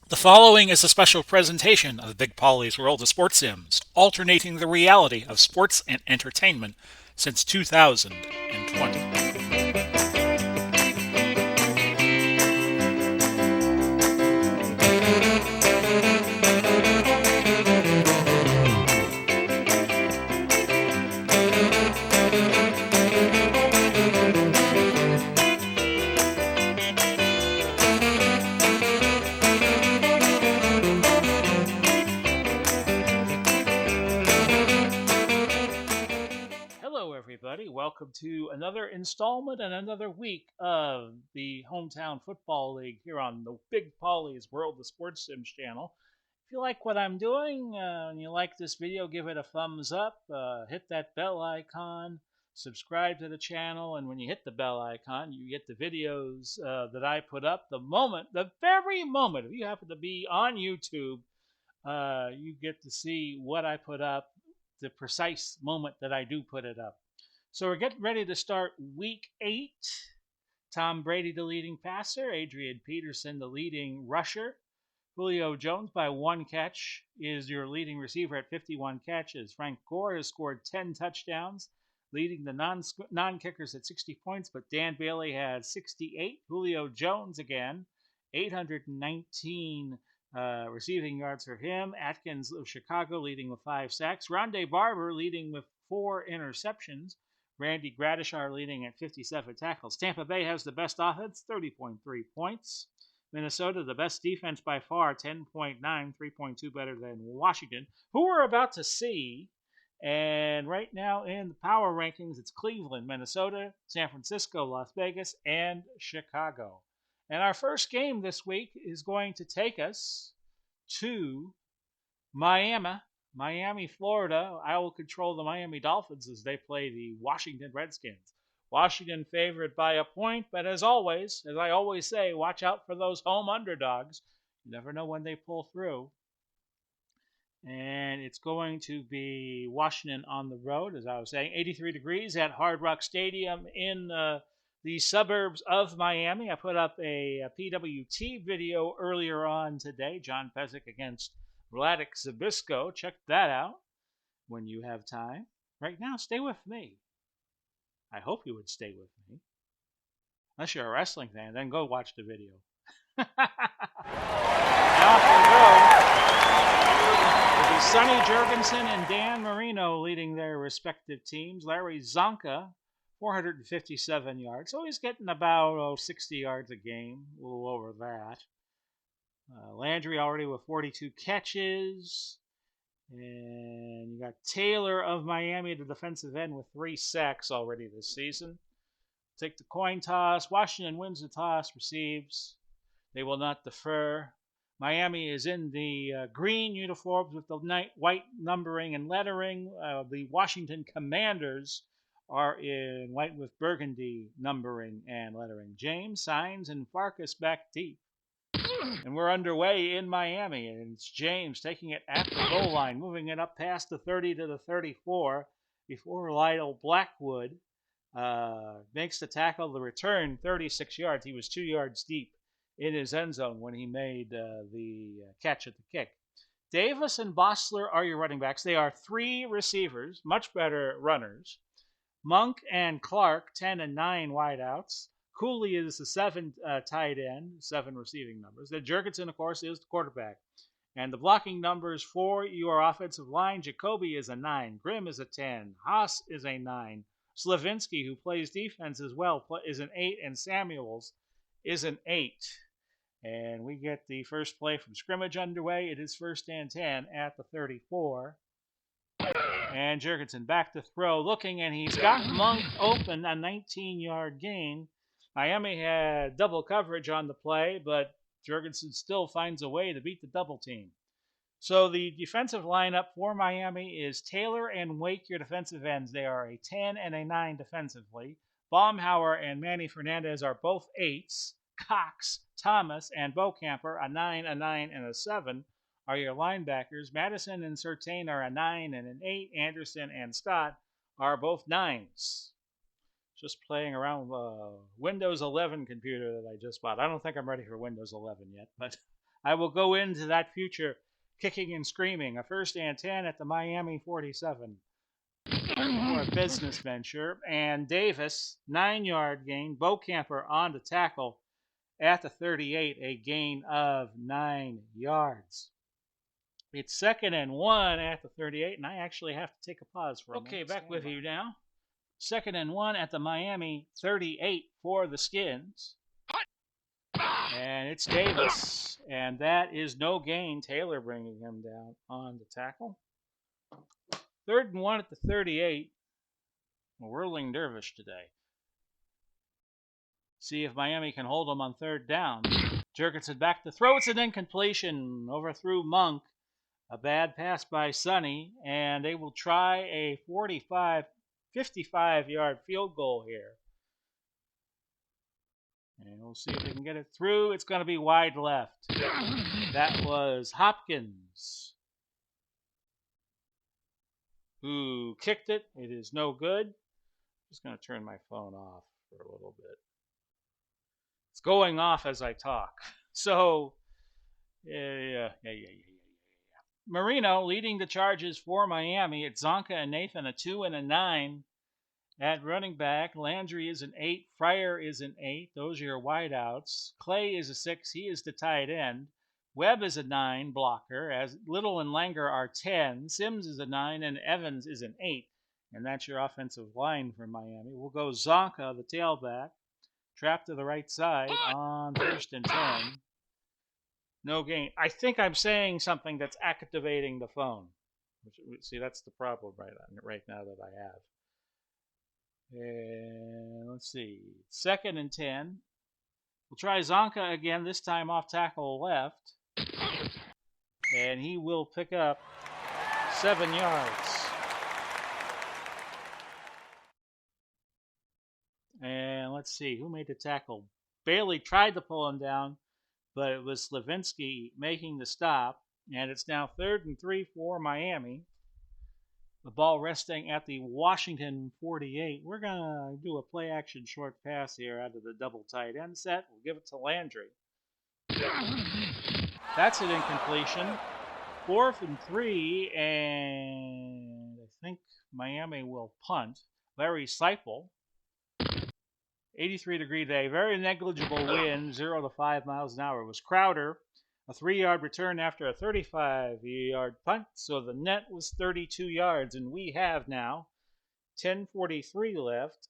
The following is a special presentation of Big Pauly's World of Sports Sims, alternating the reality of sports and entertainment since 2020. Hello, everybody. Welcome to another installment and another week of the Hometown Football League here on the Big Pauly's World of Sports Sims channel. If you like what I'm doing and you like this video, give it a thumbs up, hit that bell icon, subscribe to the channel, and when you hit the bell icon, you get the videos that I put up the very moment, if you happen to be on YouTube, you get to see what I put up the precise moment that I do put it up. So we're getting ready to start week 8. Tom Brady, the leading passer, Adrian Peterson, the leading rusher. Julio Jones, by one catch, is your leading receiver at 51 catches. Frank Gore has scored 10 touchdowns, leading the non kickers at 60 points, but Dan Bailey has 68. Julio Jones again, 819 receiving yards for him. Atkins of Chicago leading with 5 sacks. Rondé Barber leading with 4 interceptions. Randy Gradishar leading at 57 tackles. Tampa Bay has the best offense, 30.3 points. Minnesota, the best defense by far, 10.9, 3.2 better than Washington, who we're about to see. And right now in the power rankings, it's Cleveland, Minnesota, San Francisco, Las Vegas, and Chicago. And our first game this week is going to take us to Miami, Florida. I will control the Miami Dolphins as they play the Washington Redskins. Washington favored by a point, but as always, as I always say, watch out for those home underdogs. You never know when they pull through. And it's going to be Washington on the road, as I was saying, 83 degrees at Hard Rock Stadium in the suburbs of Miami. I put up a PWT video earlier on today, John Pezic against Vladik Zabisco. Check that out when you have time. Right now, stay with me. I hope you would stay with me. Unless you're a wrestling fan, then go watch the video. Now off we go. It'll be Sonny Jurgensen and Dan Marino leading their respective teams. Larry Zonka, 457 yards. So he's getting about 60 yards a game, a little over that. Landry already with 42 catches. And you got Taylor of Miami, the defensive end, with 3 sacks already this season. Take the coin toss. Washington wins the toss, receives. They will not defer. Miami is in the green uniforms with the white numbering and lettering. The Washington Commanders are in white with burgundy numbering and lettering. James, Signs, and Farkas back deep. And we're underway in Miami, and it's James taking it at the goal line, moving it up past the 30 to the 34 before Lyle Blackwood makes the tackle. The return, 36 yards. He was 2 yards deep in his end zone when he made the catch at the kick. Davis and Bossler are your running backs. They are 3 receivers, much better runners. Monk and Clark, 10 and 9 wideouts. Cooley is the 7 tight end, 7 receiving numbers. Then Jurgensen, of course, is the quarterback. And the blocking numbers for your offensive line, Jacoby is a 9, Grimm is a 10, Haas is a 9, Slavinsky, who plays defense as well, is an 8, and Samuels is an 8. And we get the first play from scrimmage underway. It is 1st and 10 at the 34. And Jurgensen back to throw, looking, and he's got Monk open, a 19-yard gain. Miami had double coverage on the play, but Jurgensen still finds a way to beat the double team. So the defensive lineup for Miami is Taylor and Wake, your defensive ends. They are a 10 and a 9 defensively. Baumhauer and Manny Fernandez are both 8s. Cox, Thomas, and Bocamper, a 9, a 9, and a 7, are your linebackers. Madison and Surtain are a 9 and an 8. Anderson and Scott are both 9s. Just playing around with Windows 11 computer that I just bought. I don't think I'm ready for Windows 11 yet, but I will go into that future kicking and screaming. A first and 10 at the Miami 47 for a business venture. And Davis, 9-yard gain. Beaucamper on to tackle at the 38, a gain of 9 yards. It's 2nd and 1 at the 38, and I actually have to take a pause for a minute. Okay, back with you now. 2nd and 1 at the Miami 38 for the Skins. And it's Davis, and that is no gain. Taylor bringing him down on the tackle. 3rd and 1 at the 38. Whirling dervish today. See if Miami can hold them on 3rd down. Jurgensen back to throw. It's an incompletion. Overthrew Monk. A bad pass by Sonny, and they will try a 55-yard field goal here. And we'll see if they can get it through. It's going to be wide left. That was Hopkins who kicked it. It is no good. Just going to turn my phone off for a little bit. It's going off as I talk. So, yeah. Marino leading the charges for Miami. It's Zonka and Nathan, a 2 and a 9 at running back. Landry is an 8. Fryer is an 8. Those are your wideouts. Clay is a 6. He is the tight end. Webb is a 9 blocker, as Little and Langer are 10. Sims is a 9, and Evans is an 8. And that's your offensive line for Miami. We'll go Zonka, the tailback. Trap to the right side on 1st and 10. No gain. I think I'm saying something that's activating the phone. See, that's the problem right now that I have. And let's see. 2nd and 10. We'll try Zonka again, this time off tackle left. And he will pick up 7 yards. And let's see, who made the tackle? Bailey tried to pull him down, but it was Slavinsky making the stop. And it's now 3rd and 3 for Miami. The ball resting at the Washington 48. We're going to do a play-action short pass here out of the double tight end set. We'll give it to Landry. That's an incompletion. 4th and 3, and I think Miami will punt. Larry Seipel. 83-degree day. Very negligible wind, 0 to 5 miles an hour. It was Crowder. A 3-yard return after a 35-yard punt, so the net was 32 yards, and we have now 10:43 left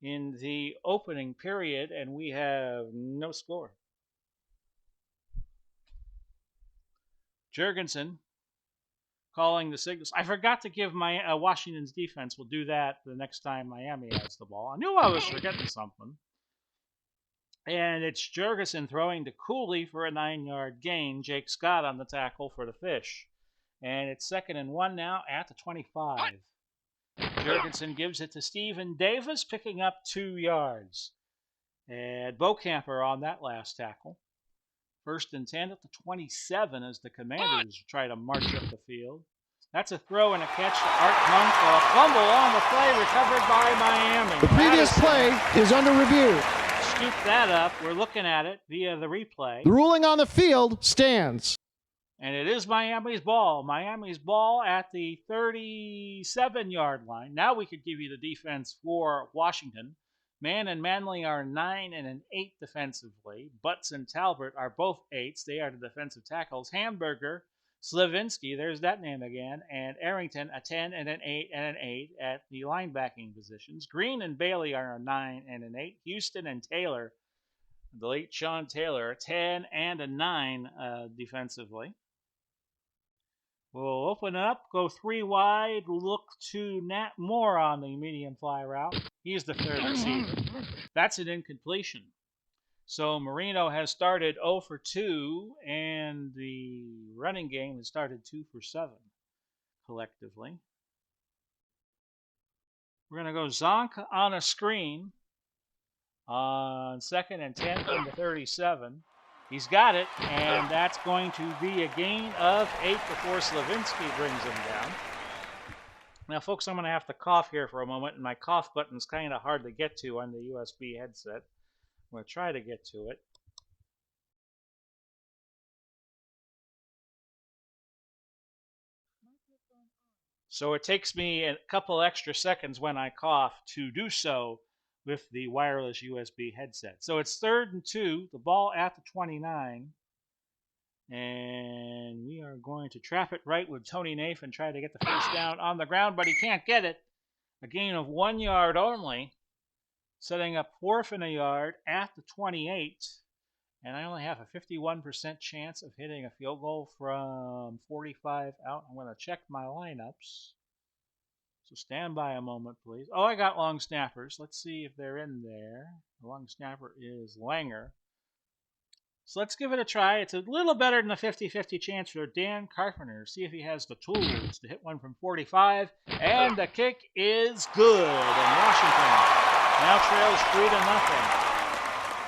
in the opening period, and we have no score. Jurgensen calling the signals. I forgot to give my Washington's defense. We'll do that the next time Miami has the ball. I knew I was forgetting something. And it's Jurgensen throwing to Cooley for a 9-yard gain. Jake Scott on the tackle for the Fish. And it's 2nd and 1 now at the 25. Jurgensen gives it to Stephen Davis, picking up 2 yards. And Beaucamper on that last tackle. 1st and 10 at the 27 as the Commanders try to march up the field. That's a throw and a catch to Art Monk. A fumble on the play recovered by Miami. The previous play is under review. Scoop that up. We're looking at it via the replay. The ruling on the field stands. And it is Miami's ball. Miami's ball at the 37-yard line. Now we could give you the defense for Washington. Mann and Manley are 9 and an 8 defensively. Butts and Talbot are both 8s. They are the defensive tackles. Hamburger, Slavinsky, there's that name again, and Arrington, a 10 and an 8 and an 8 at the linebacking positions. Green and Bailey are a 9 and an 8. Houston and Taylor, the late Sean Taylor, a 10 and a 9 defensively. We'll open up, go 3 wide, look to Nat Moore on the medium fly route. He's the 3rd receiver. That's an incompletion. So Marino has started 0 for 2, and the running game has started 2 for 7 collectively. We're going to go Zonk on a screen on 2nd and 10 from the 37. He's got it, and that's going to be a gain of 8 before Slavinsky brings him down. Now, folks, I'm going to have to cough here for a moment, and my cough button's kind of hard to get to on the USB headset. I'm going to try to get to it. So it takes me a couple extra seconds when I cough to do so with the wireless USB headset. So it's 3rd and 2, the ball at the 29. And we are going to trap it right with Tony Naif and try to get the first down on the ground, but he can't get it. A gain of 1 yard only, setting up 4th and a yard at the 28. And I only have a 51% chance of hitting a field goal from 45 out. I'm going to check my lineups. So stand by a moment, please. Oh, I got long snappers. Let's see if they're in there. The long snapper is Langer. So let's give it a try. It's a little better than a 50-50 chance for Dan Carpenter. See if he has the tools to hit one from 45. And the kick is good. And Washington now trails 3-0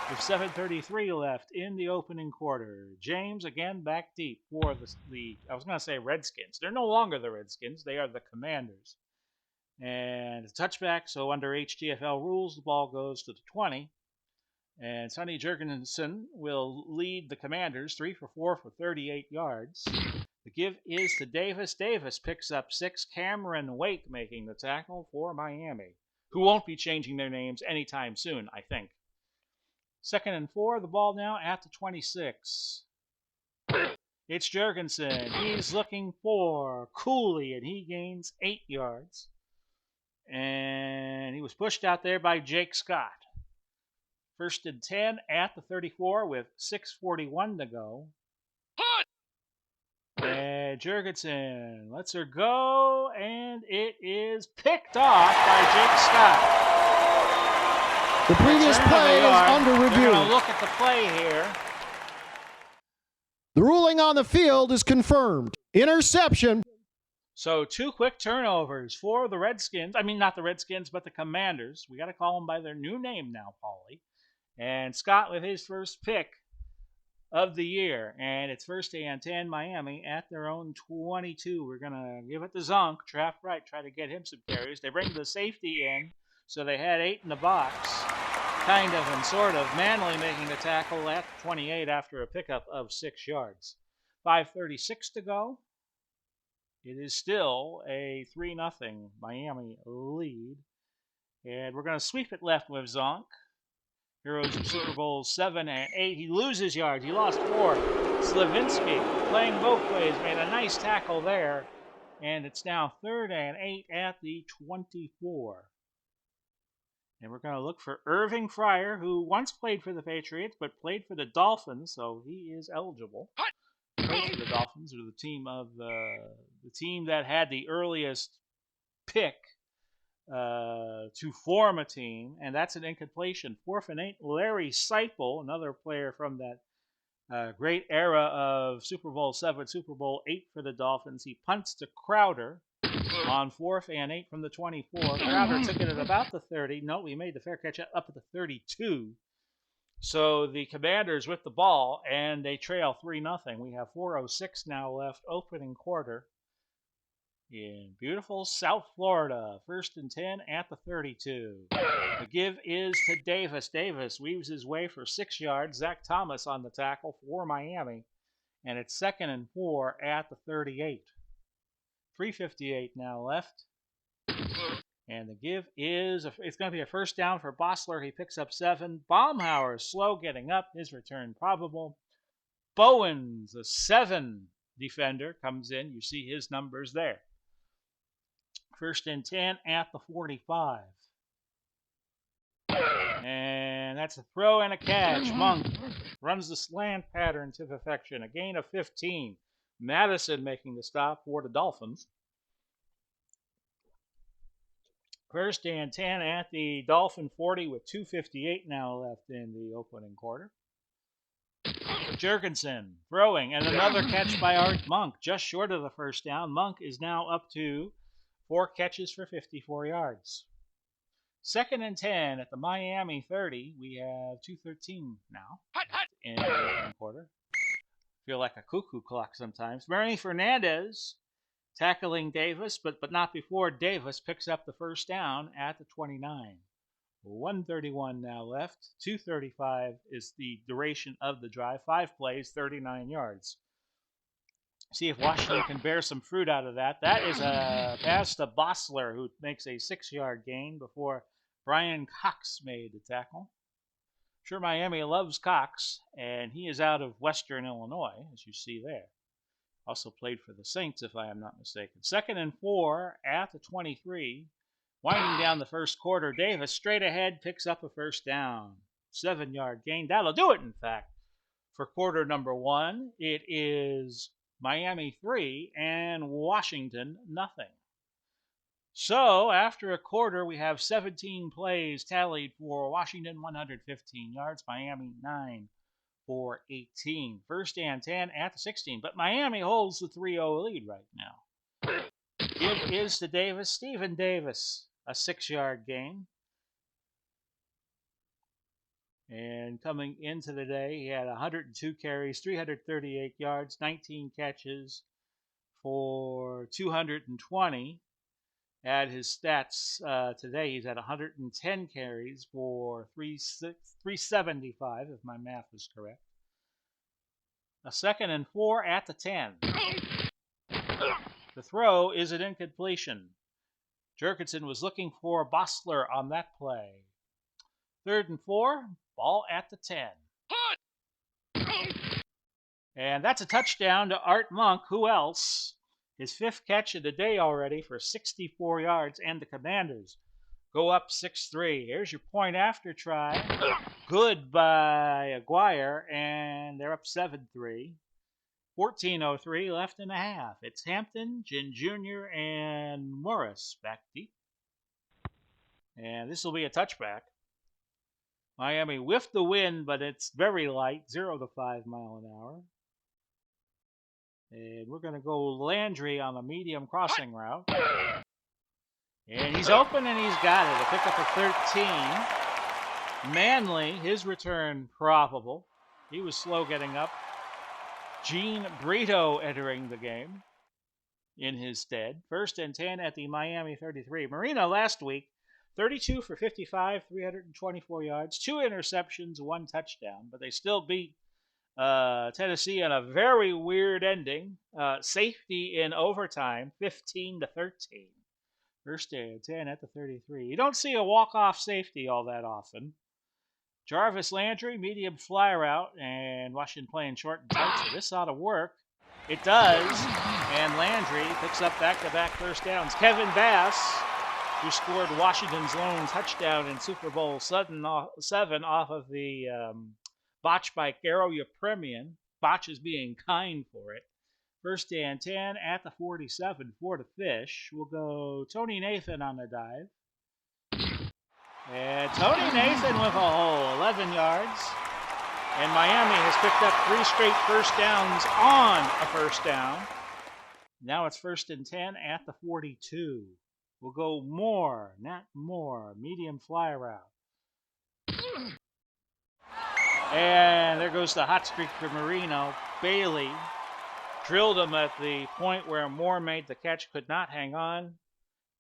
with 7:33 left in the opening quarter. James again back deep for the I was going to say Redskins. They're no longer the Redskins. They are the Commanders. And it's a touchback, so under HTFL rules, the ball goes to the 20. And Sonny Jurgensen will lead the Commanders 3 for 4 for 38 yards. The give is to Davis. Davis picks up 6. Cameron Wake making the tackle for Miami, who won't be changing their names anytime soon, I think. 2nd and 4, the ball now at the 26. It's Jurgensen. He's looking for Cooley, and he gains 8 yards. And he was pushed out there by Jake Scott. 1st and 10 at the 34 with 6:41 to go. And Jurgensen lets her go, and it is picked off by Jake Scott. The previous play is under review. We're going to look at the play here. The ruling on the field is confirmed. Interception. So 2 quick turnovers for the Redskins. I mean, not the Redskins, but the Commanders. We got to call them by their new name now, Pauly. And Scott with his first pick of the year. And it's 1st and 10 Miami at their own 22. We're going to give it to Zonk. Trap right, try to get him some carries. They bring the safety in, so they had 8 in the box. Kind of and sort of. Manley making the tackle at 28 after a pickup of 6 yards. 5:36 to go. It is still a 3-0 Miami lead. And we're going to sweep it left with Zonk. Heroes of Super Bowls 7 and 8. He loses yards. He lost 4. Slavinsky playing both ways. Made a nice tackle there. And it's now 3rd and 8 at the 24. And we're going to look for Irving Fryer, who once played for the Patriots, but played for the Dolphins, so he is eligible. Played for the Dolphins, or the team that had the earliest pick to form a team, and that's an incompletion. 4th and 8, Larry Seipel, another player from that great era of Super Bowl 7, Super Bowl 8 for the Dolphins. He punts to Crowder on 4th and 8 from the 24. Crowder took it at about the 30. No, he made the fair catch up at the 32. So the Commanders with the ball, and they trail 3-0. We have 4:06 now left, opening quarter. In beautiful South Florida, 1st and 10 at the 32. The give is to Davis. Davis weaves his way for 6 yards. Zach Thomas on the tackle for Miami. And it's 2nd and 4 at the 38. 3:58 now left. And the give is, it's going to be a first down for Bossler. He picks up 7. Baumhauer slow getting up. His return probable. Bowens, a 7 defender, comes in. You see his numbers there. 1st and 10 at the 45. And that's a throw and a catch. Monk runs the slant pattern to perfection. A gain of 15. Madison making the stop for the Dolphins. 1st and 10 at the Dolphin 40 with 2:58 now left in the opening quarter. Jurgensen throwing, and another catch by Art Monk, just short of the first down. Monk is now up to 4 catches for 54 yards. 2nd and 10 at the Miami 30. We have 2:13 now in the opening quarter. Feel like a cuckoo clock sometimes. Bernie Fernandez tackling Davis, but not before Davis picks up the first down at the 29. 1:31 now left. 2:35 is the duration of the drive. 5 plays, 39 yards. See if Washington can bear some fruit out of that. That is a pass to Bossler, who makes a 6-yard gain before Brian Cox made the tackle. Sure, Miami loves Cox, and he is out of Western Illinois, as you see there. Also played for the Saints, if I am not mistaken. 2nd and 4 at the 23. Winding down the first quarter, Davis straight ahead picks up a first down. 7-yard gain. That'll do it, in fact. For quarter number 1, it is Miami 3 and Washington nothing. So after a quarter, we have 17 plays tallied for Washington, 115 yards, Miami 9 for 18. 1st and 10 at the 16. But Miami holds the 3-0 lead right now. Give is to Davis, Stephen Davis, a 6-yard gain. And coming into the day, he had 102 carries, 338 yards, 19 catches for 220. At his stats today, he's at 110 carries for 375, if my math is correct. A 2nd and 4 at the 10. The throw is an incompletion. Jurgensen was looking for Bossler on that play. 3rd and 4, ball at the 10. And that's a touchdown to Art Monk. Who else? His 5th catch of the day already for 64 yards, and the Commanders go up 6-3. Here's your point after try. Good by Aguirre, and they're up 7-3. 14:03 left in the half. It's Hampton, Gin Jr., and Morris back deep. And this will be a touchback. Miami whiffed the wind, but it's very light, 0 to 5 mile an hour. And we're going to go Landry on the medium crossing route. And he's open and he's got it. A pickup of 13. Manley, his return probable. He was slow getting up. Gene Brito entering the game in his stead. 1st and 10 at the Miami 33. Marino last week, 32 for 55, 324 yards, 2 interceptions, 1 touchdown. But they still beat Tennessee on a very weird ending. Safety in overtime, 15-13. 1st and 10 at the 33. You don't see a walk-off safety all that often. Jarvis Landry, medium fly route, and Washington playing short and tight, so this ought to work. It does, and Landry picks up back-to-back first downs. Kevin Bass, who scored Washington's lone touchdown in Super Bowl 7 off of the botch by Garo Yepremian. Botch is being kind for it. 1st and 10 at the 47 for the Fish. We'll go Tony Nathan on the dive. And Tony Nathan with a hole, 11 yards. And Miami has picked up 3 straight first downs on a first down. Now it's 1st and 10 at the 42. We'll go Moore, not Moore, medium fly route. And there goes the hot streak for Marino. Bailey drilled him at the point where Moore made the catch, could not hang on.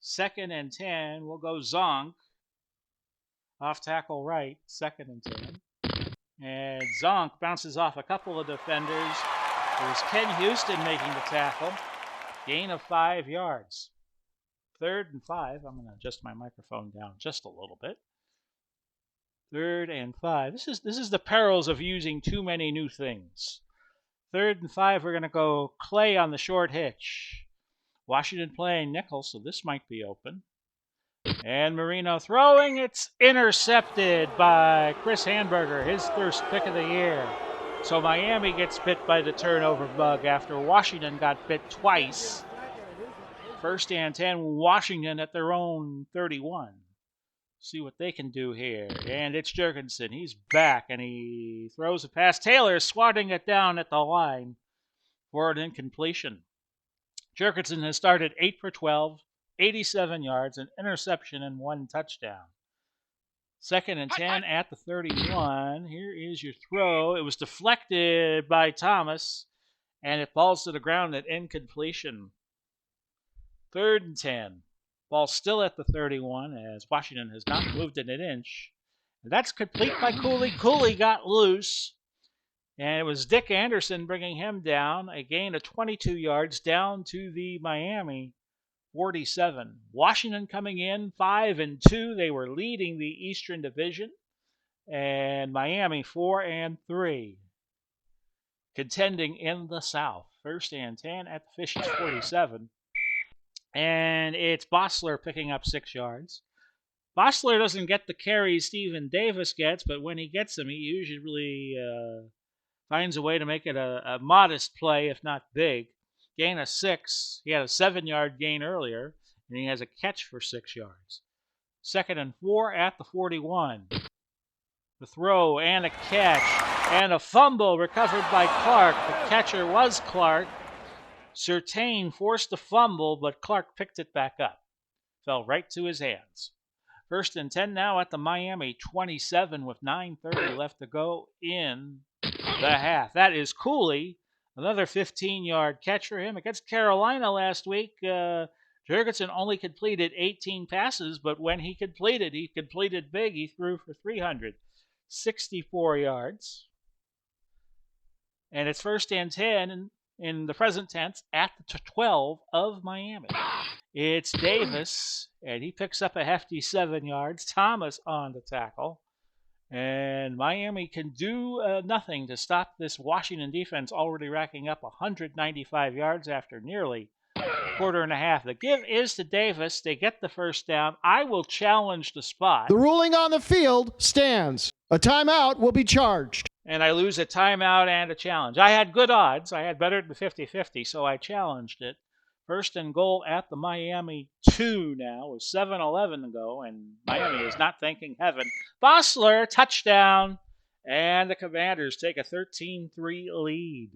2nd and 10, we'll go Zonk. Off tackle right, 2nd and 10. And Zonk bounces off a couple of defenders. There's Ken Houston making the tackle. Gain of 5 yards. 3rd and 5. I'm going to adjust my microphone down just a little bit. 3rd and 5. This is the perils of using too many new things. 3rd and 5, we're going to go Clay on the short hitch. Washington playing nickel, so this might be open. And Marino throwing. It's intercepted by Chris Hamburger, his first pick of the year. So Miami gets bit by the turnover bug after Washington got bit twice. 1st and 10, Washington at their own 31. See what they can do here. And it's Jurgensen. He's back, and he throws a pass. Taylor swatting it down at the line for an incompletion. Jurgensen has started 8 for 12, 87 yards, an interception, and 1 touchdown. 2nd and 10 at the 31. Here is your throw. It was deflected by Thomas, and it falls to the ground at incompletion. 3rd and 10. Ball still at the 31 as Washington has not moved it an inch. And that's complete by Cooley. Cooley got loose. And it was Dick Anderson bringing him down, a gain of 22 yards down to the Miami 47. Washington coming in 5-2. They were leading the Eastern Division. And Miami 4-3. Contending in the South. 1st and 10 at the Fishes 47. And it's Bossler picking up 6 yards. Bossler doesn't get the carries Stephen Davis gets, but when he gets them, he usually finds a way to make it a modest play, if not big. Gain of 6. He had a 7-yard gain earlier, and he has a catch for 6 yards. 2nd and 4 at the 41. The throw and a catch and a fumble recovered by Clark. The catcher was Clark. Surtain forced the fumble, but Clark picked it back up. Fell right to his hands. 1st and 10 now at the Miami 27 with 9:30 left to go in the half. That is Pauly. Another 15-yard catch for him. Against Carolina last week, Jurgensen only completed 18 passes, but when he completed big. He threw for 364 yards. And it's 1st and 10 in the present tense at the 12 of Miami. It's Davis, and he picks up a hefty 7 yards. Thomas on the tackle. And Miami can do nothing to stop this Washington defense already racking up 195 yards after nearly a quarter and a half. The give is to Davis. They get the 1st down. I will challenge the spot. The ruling on the field stands. A timeout will be charged. And I lose a timeout and a challenge. I had good odds. I had better than 50-50, so I challenged it. 1st and goal at the Miami 2 now with 7:11 to go, and Miami is not thanking heaven. Bossler, touchdown, and the Commanders take a 13-3 lead.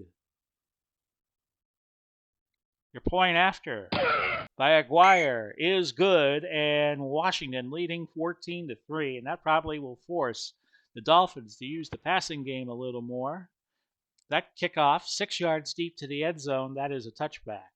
Your point after by Aguirre is good, and Washington leading 14-3, and that probably will force the Dolphins to use the passing game a little more. That kickoff, 6 yards deep to the end zone, that is a touchback.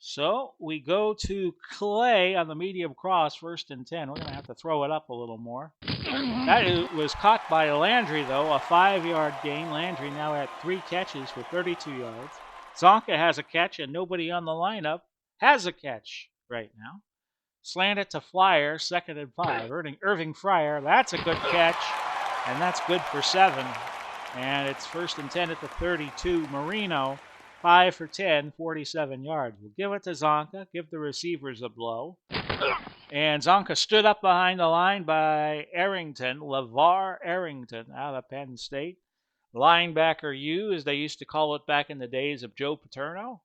So we go to Clay on the medium cross, 1st and 10. We're going to have to throw it up a little more. That was caught by Landry, though, a 5-yard gain. Landry now at 3 catches for 32 yards. Zonka has a catch, and nobody on the lineup has a catch right now. Slant it to Flyer, 2nd and 5. Irving Fryer, that's a good catch, and that's good for 7. And it's 1st and 10 at the 32. Marino, 5 for 10, 47 yards. We'll give it to Zonka, give the receivers a blow. And Zonka stood up behind the line by Arrington, LeVar Arrington, out of Penn State. Linebacker U, as they used to call it back in the days of Joe Paterno.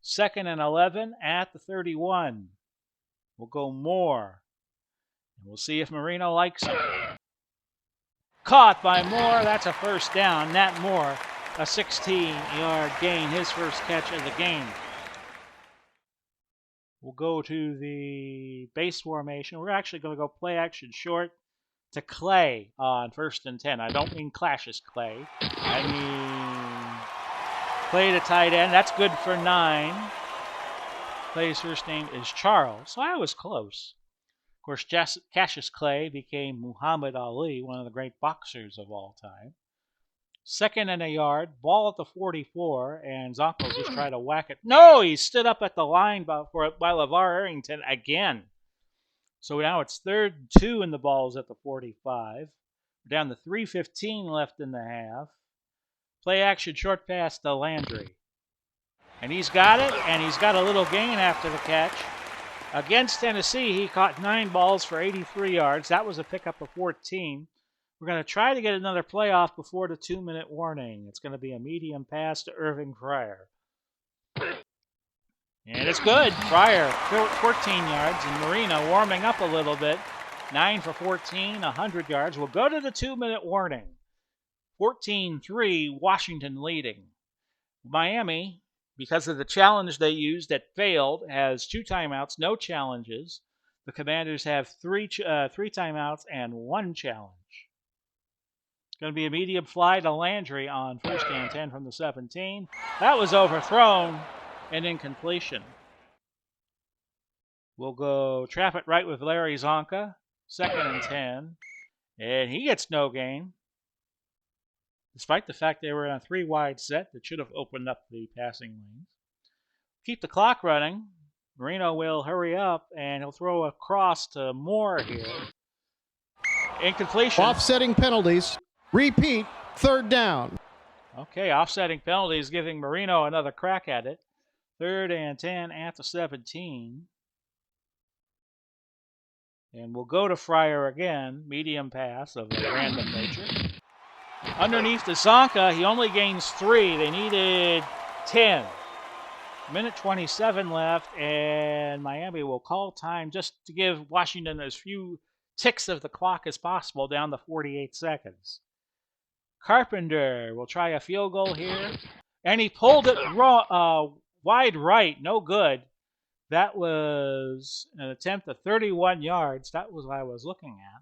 2nd and 11 at the 31. We'll go Moore. We'll see if Marino likes it. Caught by Moore. That's a 1st down. Nat Moore, a 16-yard gain, his 1st catch of the game. We'll go to the base formation. We're actually going to go play action short to Clay on 1st and 10. I don't mean Clash's Clay. I mean Clay to tight end. That's good for 9. Clay's first name is Charles, so I was close. Of course, Cassius Clay became Muhammad Ali, one of the great boxers of all time. 2nd and a yard, ball at the 44, and Zonko just tried to whack it. No, he stood up at the line by LeVar Arrington again. So now it's 3rd and 2 and the ball's at the 45. We're down to 3:15 left in the half. Play action short pass to Landry. And he's got it, and he's got a little gain after the catch. Against Tennessee, he caught 9 balls for 83 yards. That was a pickup of 14. We're going to try to get another playoff before the 2-minute warning. It's going to be a medium pass to Irving Fryer. And it's good. Fryer, 14 yards, and Marino warming up a little bit. 9 for 14, 100 yards. We'll go to the 2-minute warning. 14-3, Washington leading. Miami, because of the challenge they used that failed, has 2 timeouts, no challenges. The Commanders have 3 timeouts and 1 challenge. It's going to be a medium fly to Landry on 1st and 10 from the 17. That was overthrown and incompletion. We'll go trap it right with Larry Zonka, 2nd and 10. And he gets no gain. despite the fact they were in a 3-wide set that should have opened up the passing lanes. Keep the clock running. Marino will hurry up, and he'll throw a cross to Moore here. Incompletion. Offsetting penalties. Repeat, third down. Okay, offsetting penalties giving Marino another crack at it. 3rd and 10 at the 17. And we'll go to Fryer again. Medium pass of a random nature. Underneath to Zonka, he only gains 3. They needed 10. Minute 27 left, and Miami will call time just to give Washington as few ticks of the clock as possible, down to 48 seconds. Carpenter will try a field goal here, and he pulled it wide right, no good. That was an attempt at 31 yards. That was what I was looking at.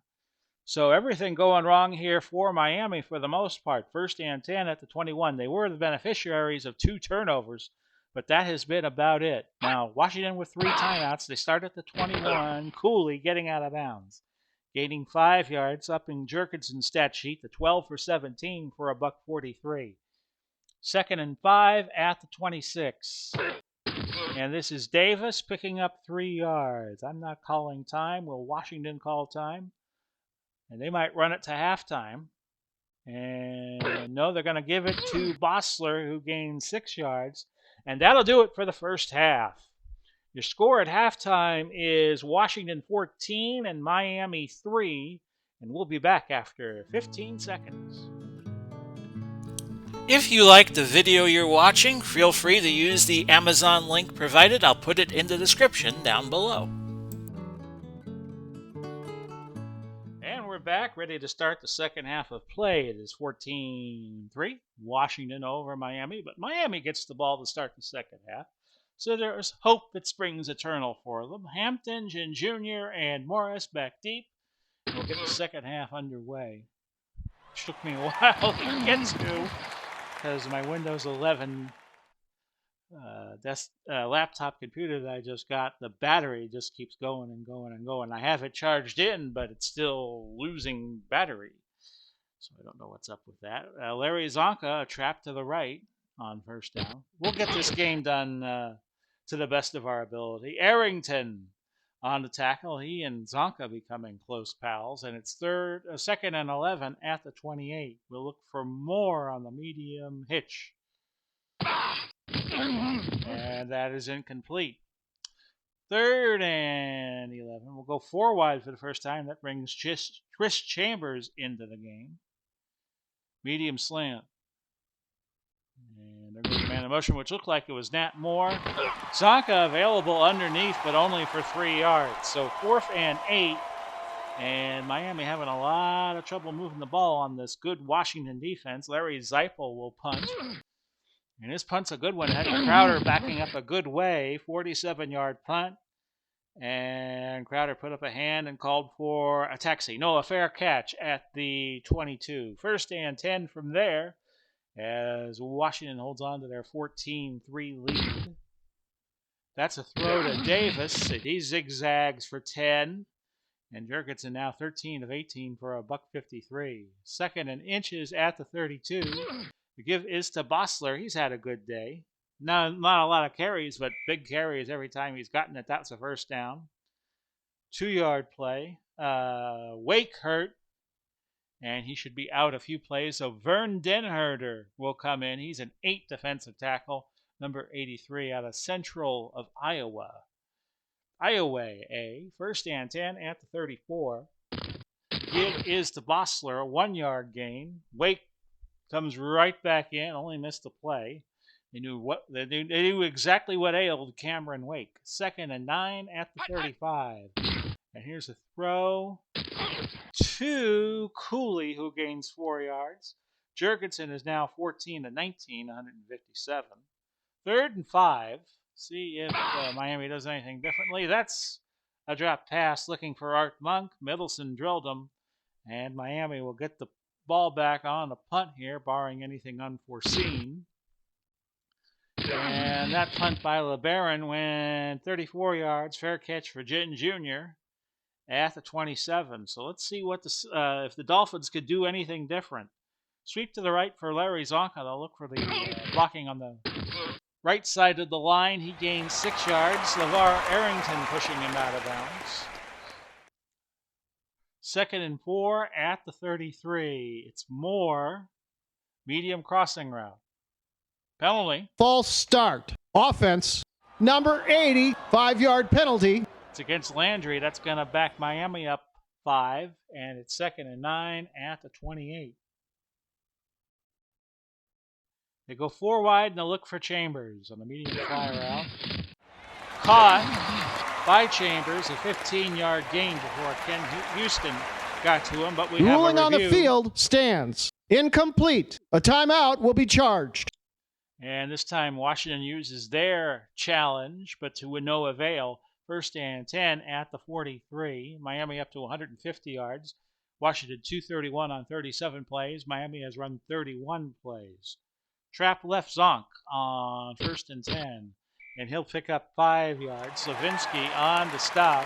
So everything going wrong here for Miami for the most part. 1st and 10 at the 21. They were the beneficiaries of 2 turnovers, but that has been about it. Now, Washington with 3 timeouts. They start at the 21. Pauly getting out of bounds. Gaining 5 yards, up in Jerkinson's stat sheet to 12 for 17 for a $1.43. 2nd and 5 at the 26. And this is Davis picking up 3 yards. I'm not calling time. Will Washington call time? And they might run it to halftime. And no, they're going to give it to Bossler, who gained 6 yards. And that'll do it for the first half. Your score at halftime is Washington 14 and Miami 3. And we'll be back after 15 seconds. If you like the video you're watching, feel free to use the Amazon link provided. I'll put it in the description down below. And we're back, ready to start the second half of play. It is 14-3, Washington over Miami, but Miami gets the ball to start the second half. So there's hope that springs eternal for them. Hampton, Jr., and Morris back deep. And we'll get the second half underway. Which took me a while to get to, because my Windows 11 laptop computer that I just got, the battery just keeps going and going and going. I have it charged in, but it's still losing battery. So I don't know what's up with that. Larry Zonka, a trap to the right on 1st down. We'll get this game done to the best of our ability. Arrington on the tackle. He and Zonka becoming close pals. And it's 2nd and 11 at the 28. We'll look for more on the medium hitch. And that is incomplete. 3rd and 11. We'll go 4 wide for the first time. That brings Chris Chambers into the game. Medium slant. And they're going to man in motion, which looked like it was Nat Moore. Zonka available underneath, but only for 3 yards. So 4th and 8. And Miami having a lot of trouble moving the ball on this good Washington defense. Larry Zeipel will punt. And his punt's a good one. Eddie Crowder backing up a good way. 47-yard punt. And Crowder put up a hand and called for a taxi. No, a fair catch at the 22. 1st and 10 from there, as Washington holds on to their 14-3 lead. That's a throw to Davis. He zigzags for 10. And Jerkinson now 13 of 18 for a $1.53. 2nd and inches at the 32. The give is to Bossler. He's had a good day. Not a lot of carries, but big carries every time he's gotten it. That's a 1st down. 2-yard play. Wake hurt, and he should be out a few plays. So Vern Denherter will come in. He's an 8 defensive tackle, number 83 out of Central of Iowa. Iowa, 1st and 10 at the 34. Give is to Bossler, a 1-yard gain. Wake comes right back in, only missed a play. They knew exactly what ailed Cameron Wake. 2nd and 9 at the 35. And here's a throw to Pauly, who gains 4 yards. Jerkinson is now 14 to 19, 157. 3rd and 5. See if Miami does anything differently. That's a drop pass looking for Art Monk. Middleton drilled him, and Miami will get the ball back on the punt here, barring anything unforeseen. And that punt by LeBaron went 34 yards. Fair catch for Jin Jr. at the 27. So let's see what if the Dolphins could do anything different. Sweep to the right for Larry Zonka. They'll look for the blocking on the right side of the line. He gains 6 yards. LeVar Arrington pushing him out of bounds. 2nd and 4 at the 33. It's Moore. Medium crossing route. Penalty. False start. Offense. Number 80, 5-yard penalty. It's against Landry. That's going to back Miami up 5. And it's 2nd and 9 at the 28. They go 4 wide and they'll look for Chambers on the medium fly route. Caught by Chambers, a 15-yard gain before Ken Houston got to him, but we have a Ruling on the review. field stands. Incomplete. A timeout will be charged. And this time Washington uses their challenge, but to no avail. 1st and 10 at the 43. Miami up to 150 yards. Washington 231 on 37 plays. Miami has run 31 plays. Trap left Zonk on 1st and 10. And he'll pick up 5 yards. Slavinsky on the stop.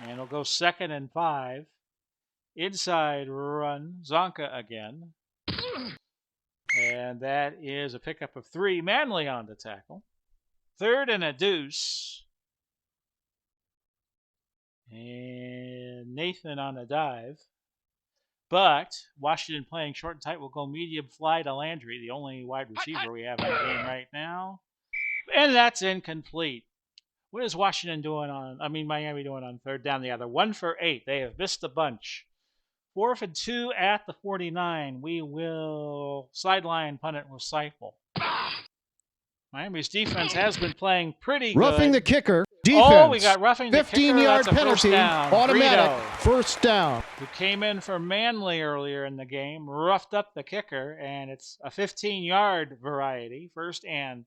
And it'll go 2nd and 5. Inside run, Zonka again. And that is a pickup of 3. Manley on the tackle. 3rd and a deuce. And Nathan on a dive. But Washington playing short and tight will go medium fly to Landry, the only wide receiver we have in the game right now. And that's incomplete. What is Miami doing on 3rd down the other? 1 for 8. They have missed a bunch. 4th and 2 at the 49. We will sideline punt it with Seifel. Miami's defense has been playing pretty good. Roughing the kicker. Defense. Oh, we got roughing the kicker. 15-yard That's a penalty. first down. Automatic. Brito, First down. who came in for Manley earlier in the game, roughed up the kicker, and it's a 15-yard variety. 1st and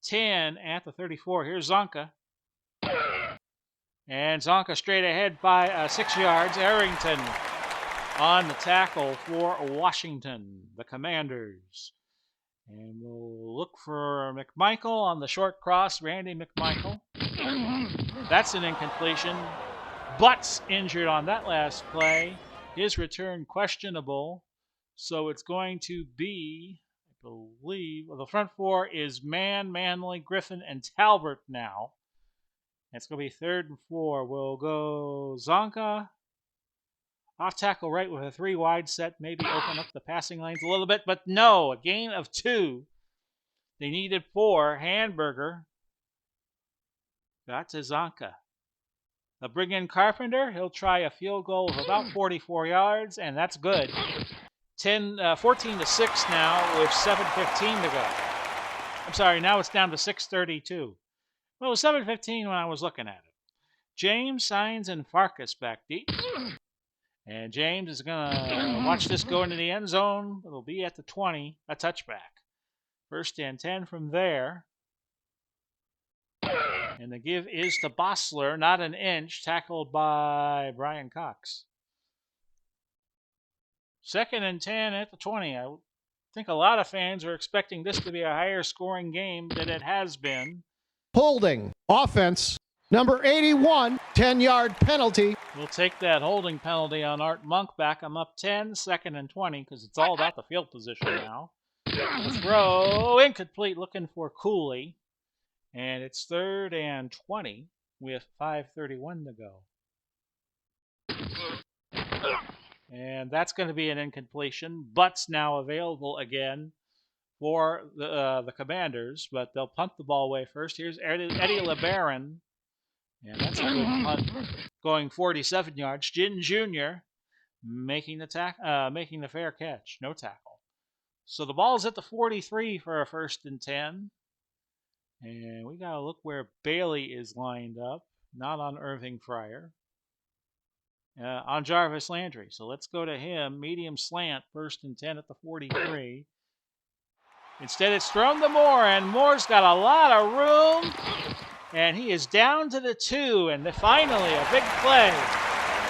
10 at the 34. Here's Zonka. And Zonka straight ahead by 6 yards. Arrington on the tackle for Washington, the Commanders. And we'll look for McMichael on the short cross, Randy McMichael. That's an incompletion. Butts injured on that last play. His return questionable. So it's going to be, I believe, the front 4 is Manley, Griffin, and Talbert now. It's going to be 3rd and 4. We'll go Zonka. Off tackle right with a 3 wide set. Maybe open up the passing lanes a little bit. But no, a gain of 2. They needed 4. Handberger got to Zonka. They'll bring in Carpenter. He'll try a field goal of about 44 yards, and that's good. 14-6 now with 7:15 to go. I'm sorry, now it's down to 6:32. Well, it was 7:15 when I was looking at it. James, Saenz, and Farkas back deep. And James is going to watch this go into the end zone. It'll be at the 20, a touchback. 1st and 10 from there. And the give is to Bossler, not an inch, tackled by Brian Cox. 2nd and 10 at the 20. I think a lot of fans are expecting this to be a higher scoring game than it has been. Holding. Offense. Number 81, 10-yard penalty. We'll take that holding penalty on Art Monk, back him up 10, 2nd and 20, because it's all about the field position now. The throw, incomplete, looking for Cooley. And it's 3rd and 20 with 5:31 to go. And that's going to be an incompletion. Butts now available again for the Commanders, but they'll punt the ball away first. Here's Eddie LeBaron. And that's a good punt, going 47 yards. Ginn Jr. making the fair catch, no tackle. So the ball's at the 43 for a 1st and 10. And we got to look where Bailey is lined up, not on Irving Fryer. On Jarvis Landry. So let's go to him. Medium slant, 1st and 10 at the 43. Instead, it's thrown to Moore, and Moore's got a lot of room. And he is down to the 2, and finally a big play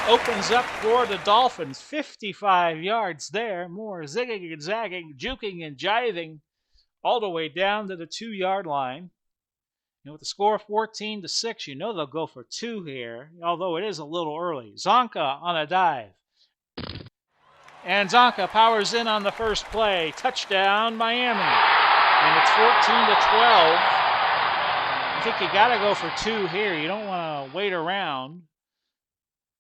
opens up for the Dolphins. 55 yards there. Moore zigging and zagging, juking and jiving all the way down to the 2-yard line. And with the score 14-6, you know they'll go for 2 here, although it is a little early. Zonka on a dive. And Zonka powers in on the first play. Touchdown, Miami. And it's 14-12. I think you got to go for 2 here. You don't want to wait around.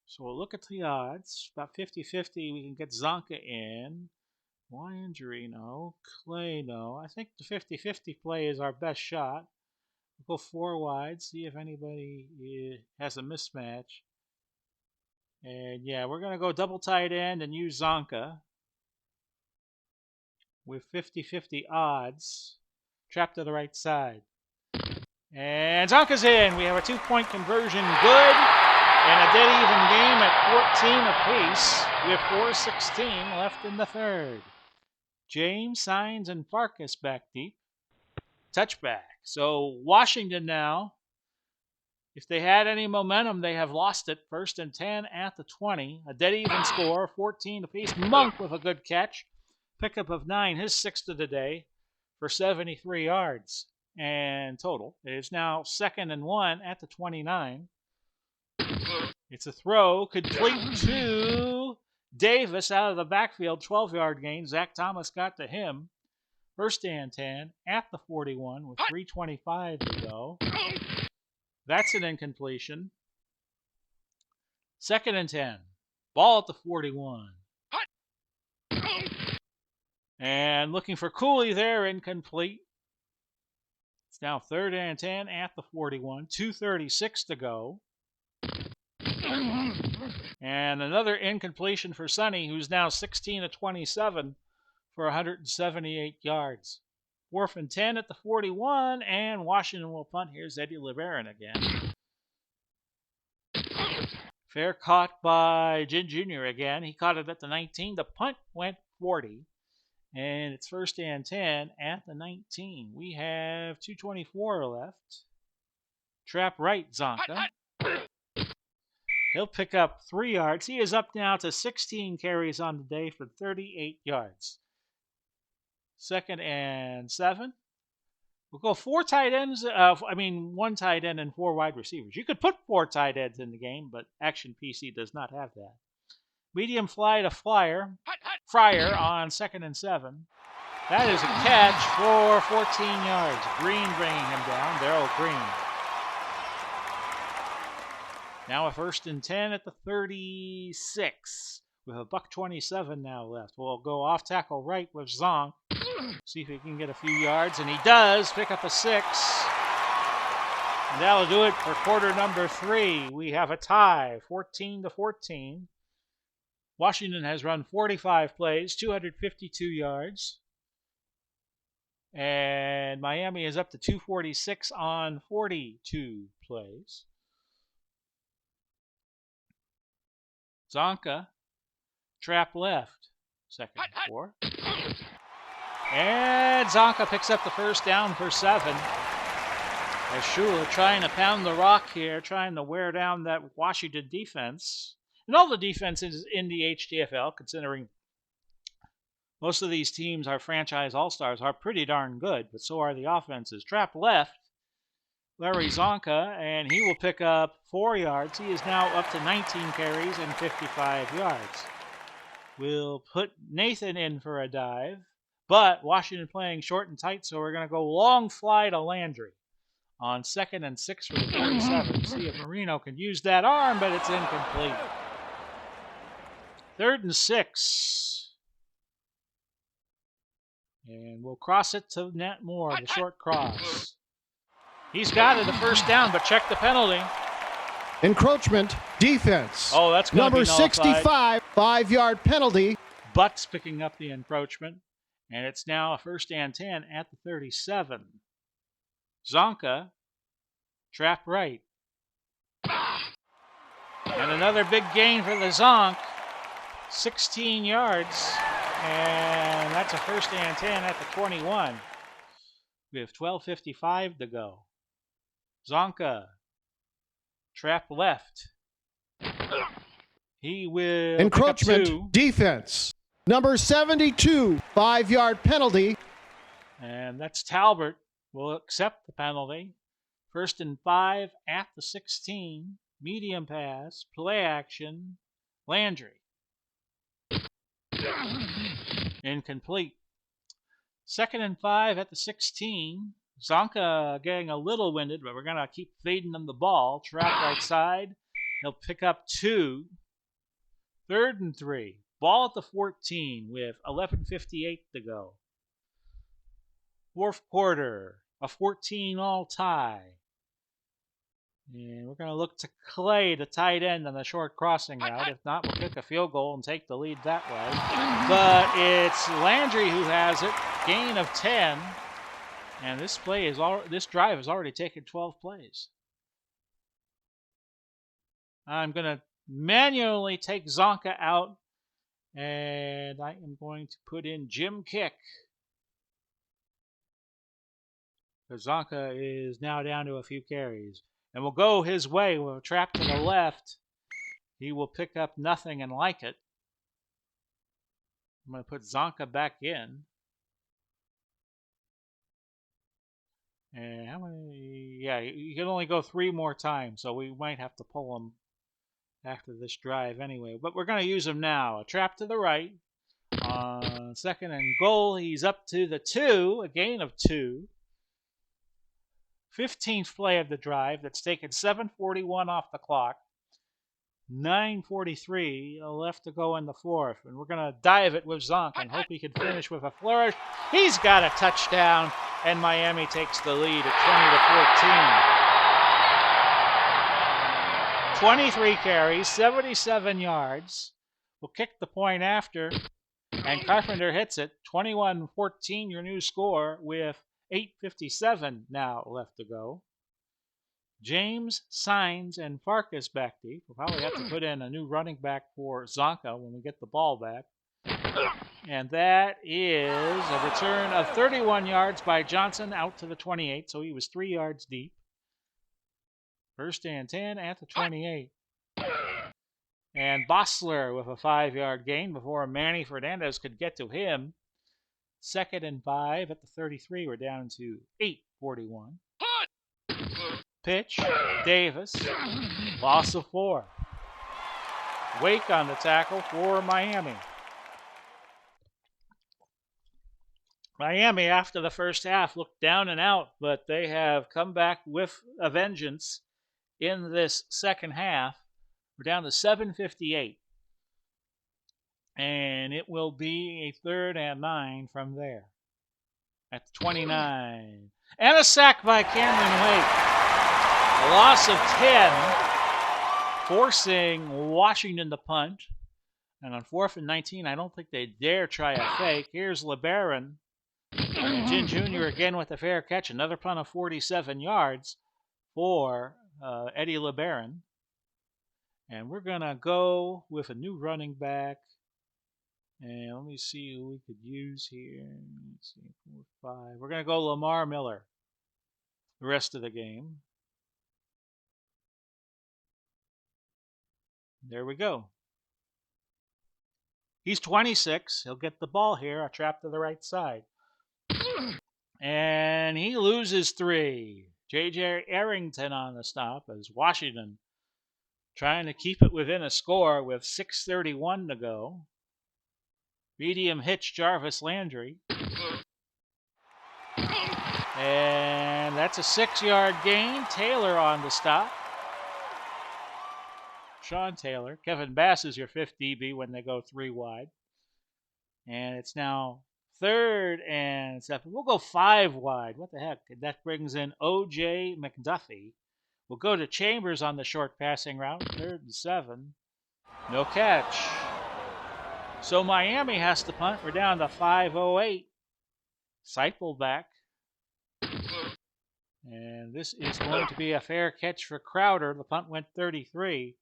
So we'll look at the odds. About 50-50 we can get Zonka in. Why injury? No. Clay, no. I think the 50-50 play is our best shot. We'll go 4 wide, see if anybody has a mismatch. And yeah, we're going to go double tight end and use Zonka with 50-50 odds. Trapped to the right side. And Zonka's in. We have a 2-point conversion. Good. And a dead even game at 14 apiece with 4:16 left in the third. James, Signs, and Farkas back deep. Touchback. So Washington now, if they had any momentum, they have lost it. 1st and 10 at the 20. A dead even score, 14 apiece. Monk with a good catch. Pickup of 9, his 6th of the day for 73 yards. And total. It is now 2nd and 1 at the 29. It's a throw, complete to Davis out of the backfield, 12-yard gain. Zach Thomas got to him. 1st and 10 at the 41 with 3:25 to go. That's an incompletion. 2nd and 10. Ball at the 41. And looking for Cooley there, incomplete. It's now 3rd and 10 at the 41. 2:36 to go. And another incompletion for Sonny, who's now 16 of 27 for 178 yards. 4th and 10 at the 41, and Washington will punt. Here's Eddie LeBaron again. Fair caught by Jin Jr. again. He caught it at the 19. The punt went 40, and it's 1st and 10 at the 19. We have 2:24 left. Trap right, Zonka. He'll pick up 3 yards. He is up now to 16 carries on the day for 38 yards. 2nd and 7. We'll go 4 tight ends. 1 tight end and 4 wide receivers. You could put 4 tight ends in the game, but Action PC does not have that. Medium fly to Fryer on 2nd and 7. That is a catch for 14 yards. Green bringing him down. Darrell Green. Now a 1st and 10 at the 36 with a $1.27 now left. We'll go off tackle right with Zonk. See if he can get a few yards, and he does pick up a 6. And that'll do it for quarter number 3. We have a tie, 14-14. Washington has run 45 plays, 252 yards. And Miami is up to 246 on 42 plays. Zonka, trap left, 2nd and 4. And Zonka picks up the 1st down for 7. As Shula trying to pound the rock here, trying to wear down that Washington defense. And all the defenses in the HTFL, considering most of these teams are franchise all-stars, are pretty darn good, but so are the offenses. Trap left, Larry Zonka, and he will pick up 4 yards. He is now up to 19 carries and 55 yards. We'll put Nathan in for a dive, but Washington playing short and tight, so we're going to go long fly to Landry on 2nd and 6 for the 47. See if Marino can use that arm, but it's incomplete. 3rd and 6. And we'll cross it to Nat Moore, the short cross. He's got it, a 1st down, but check the penalty. Encroachment, defense. Oh, that's going to be number 65, 5-yard penalty. Butts picking up the encroachment, and it's now a 1st and 10 at the 37. Zonka, trap right. And another big gain for the Zonk, 16 yards, and that's a 1st and 10 at the 21. We have 12:55 to go. Zonka, trap left. He will encroachment, defense. Number 72, 5-yard penalty. And that's Talbert. Will accept the penalty. 1st and 5 at the 16. Medium pass, play action, Landry. Incomplete. 2nd and 5 at the 16. Zonka getting a little winded, but we're going to keep feeding him the ball. Trap right side. He'll pick up 2. 3rd and 3. Ball at the 14 with 11:58 to go. 4th quarter, a 14-all tie. And we're going to look to Clay, the tight end, on the short crossing route. If not, we'll kick a field goal and take the lead that way. But it's Landry who has it. Gain of 10. And this drive has already taken 12 plays. I'm going to manually take Zonka out, and I am going to put in Jim Kick. Because Zonka is now down to a few carries. And we'll go his way with a trap to the left. He will pick up nothing and like it. I'm going to put Zonka back in. And how many? Yeah, you can only go 3 more times, so we might have to pull him after this drive anyway. But we're going to use him now. A trap to the right. On 2nd and goal, he's up to the 2, a gain of 2. 15th play of the drive. That's taken 7:41 off the clock. 9:43 left to go in the 4th. And we're going to dive it with Zonk and hope he can finish with a flourish. He's got a touchdown, and Miami takes the lead at 20-14. 23 carries, 77 yards. We'll kick the point after, and Carpenter hits it. 21-14, your new score, with 8:57 now left to go. James, Signs, and Farkas back deep. We'll probably have to put in a new running back for Zonka when we get the ball back. And that is a return of 31 yards by Johnson out to the 28, so he was 3 yards deep. 1st and 10 at the 28. And Bossler with a 5-yard gain before Manny Fernandez could get to him. 2nd and 5 at the 33. We're down to 8:41. Pitch, Davis, loss of 4. Wake on the tackle for Miami. Miami, after the first half, looked down and out, but they have come back with a vengeance in this second half. We're down to 7:58. And it will be a 3rd and 9 from there. At the 29. And a sack by Cameron Wake. A loss of 10, forcing Washington to punt. And on 4th and 19, I don't think they dare try a fake. Here's LeBaron. And Jin Jr. again with a fair catch. Another punt of 47 yards for Eddie LeBaron. And we're going to go with a new running back. And let me see who we could use here. Let's see, 4, 5. We're going to go Lamar Miller the rest of the game. There we go. He's 26. He'll get the ball here. A trap to the right side. And he loses 3. J.J. Arrington on the stop as Washington trying to keep it within a score with 6:31 to go. Medium hitch Jarvis Landry. And that's a 6-yard gain. Taylor on the stop. Sean Taylor. Kevin Bass is your 5th DB when they go 3 wide. And it's now 3rd and 7. We'll go 5 wide. What the heck? That brings in O.J. McDuffie. We'll go to Chambers on the short passing route. 3rd and 7. No catch. So Miami has to punt. We're down to 5:08. Seipel back. And this is going to be a fair catch for Crowder. The punt went 33.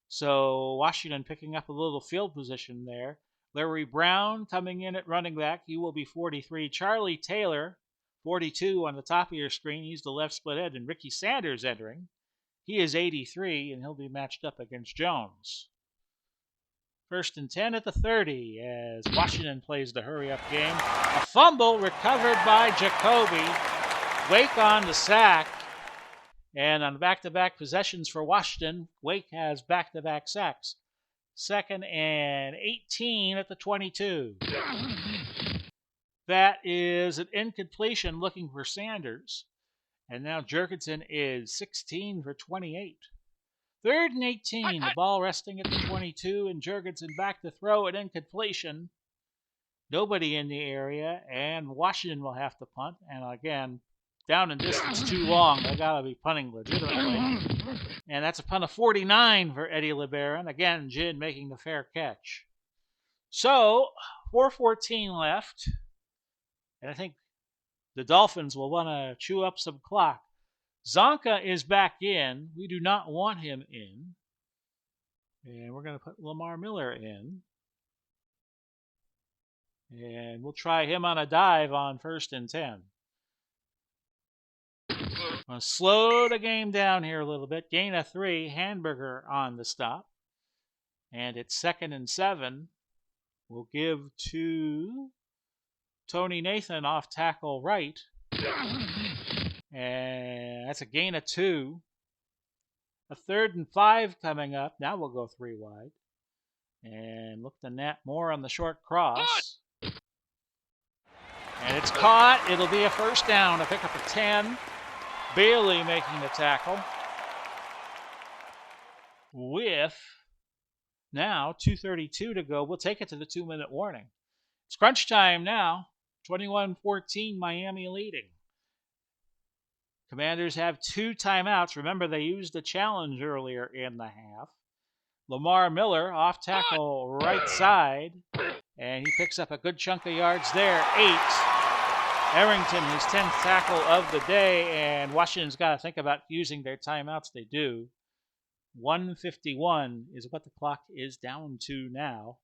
So Washington picking up a little field position there. Larry Brown coming in at running back. He will be 43. Charlie Taylor, 42 on the top of your screen. He's the left split end. And Ricky Sanders entering. He is 83, and he'll be matched up against Jones. 1st and 10 at the 30 as Washington plays the hurry-up game. A fumble recovered by Jacoby. Wake on the sack. And on back-to-back possessions for Washington, Wake has back-to-back sacks. 2nd and 18 at the 22. That is an incompletion looking for Sanders. And now Jurgensen is 16 for 28. 3rd and 18. The ball resting at the 22, and Jurgensen back to throw, an incompletion. Nobody in the area, and Washington will have to punt. And again, down in distance too long. They got to be punting legitimately. And that's a punt of 49 for Eddie LeBaron. Again, Jin making the fair catch. So, 4:14 left. And I think the Dolphins will want to chew up some clock. Zonka is back in. We do not want him in. And we're going to put Lamar Miller in. And we'll try him on a dive on 1st and 10. I'm going to slow the game down here a little bit. Gain of 3. Hamburger on the stop. And it's 2nd and 7. We'll give to Tony Nathan off tackle right. And that's a gain of 2. A 3rd and 5 coming up. Now we'll go 3 wide. And look to Nat Moore on the short cross. And it's caught. It'll be a 1st down. A pick up a 10. Bailey making the tackle. With now 2:32 to go. We'll take it to the 2-minute warning. It's crunch time now. 21-14, Miami leading. Commanders have 2 timeouts. Remember, they used a challenge earlier in the half. Lamar Miller off tackle right side. And he picks up a good chunk of yards there. 8. Arrington, his 10th tackle of the day. And Washington's got to think about using their timeouts. They do. 1:51 is what the clock is down to now.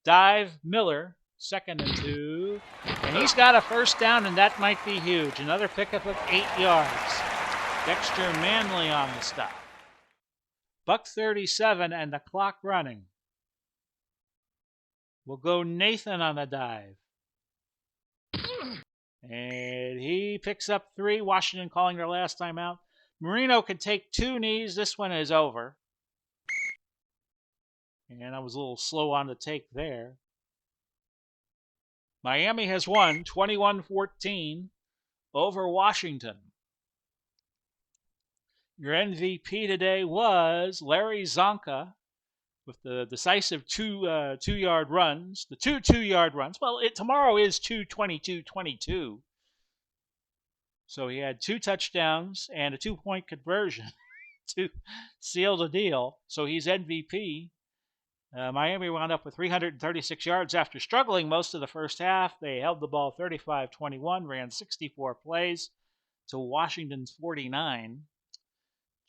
Dive Miller, 2nd and 2. And he's got a 1st down, and that might be huge. Another pickup of 8 yards. Dexter Manley on the stop. $1:37 and the clock running. We'll go Nathan on the dive. And he picks up 3. Washington calling their last timeout. Marino can take 2 knees. This one is over. And I was a little slow on the take there. Miami has won 21-14 over Washington. Your MVP today was Larry Zonka with the decisive 2-yard runs. The 2 2-yard runs. Well, tomorrow is 2:22-22. So he had 2 touchdowns and a 2-point conversion to seal the deal. So he's MVP. Miami wound up with 336 yards after struggling most of the first half. They held the ball 35-21, ran 64 plays to Washington's 49.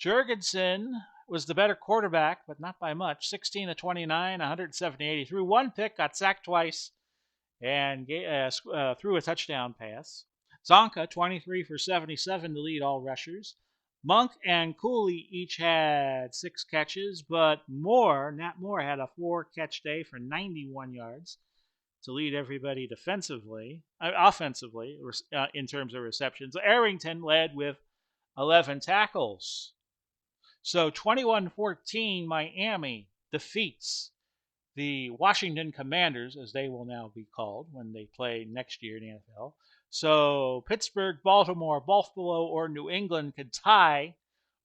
Jurgensen was the better quarterback, but not by much. 16 of 29, 178. He threw 1 pick, got sacked twice, and threw a touchdown pass. Zonka, 23 for 77 to lead all rushers. Monk and Cooley each had 6 catches, but Nat Moore had a 4-catch day for 91 yards to lead everybody offensively, in terms of receptions. Arrington led with 11 tackles. So 21-14, Miami defeats the Washington Commanders, as they will now be called when they play next year in the NFL. So Pittsburgh, Baltimore, Buffalo, or New England could tie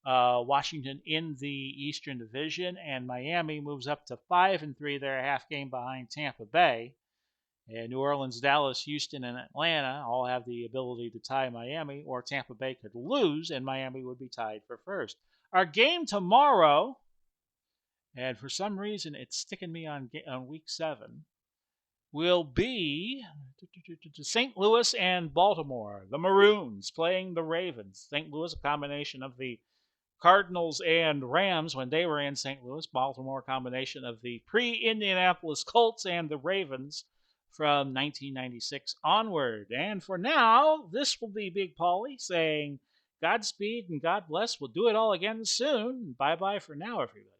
Washington in the Eastern Division, and Miami moves up to 5-3. They're a half game behind Tampa Bay. And New Orleans, Dallas, Houston, and Atlanta all have the ability to tie Miami, or Tampa Bay could lose, and Miami would be tied for first. Our game tomorrow, and for some reason it's sticking me on week 7, will be St. Louis and Baltimore. The Maroons playing the Ravens. St. Louis, a combination of the Cardinals and Rams when they were in St. Louis. Baltimore, a combination of the pre-Indianapolis Colts and the Ravens from 1996 onward. And for now, this will be Big Pauly saying Godspeed and God bless. We'll do it all again soon. Bye-bye for now, everybody.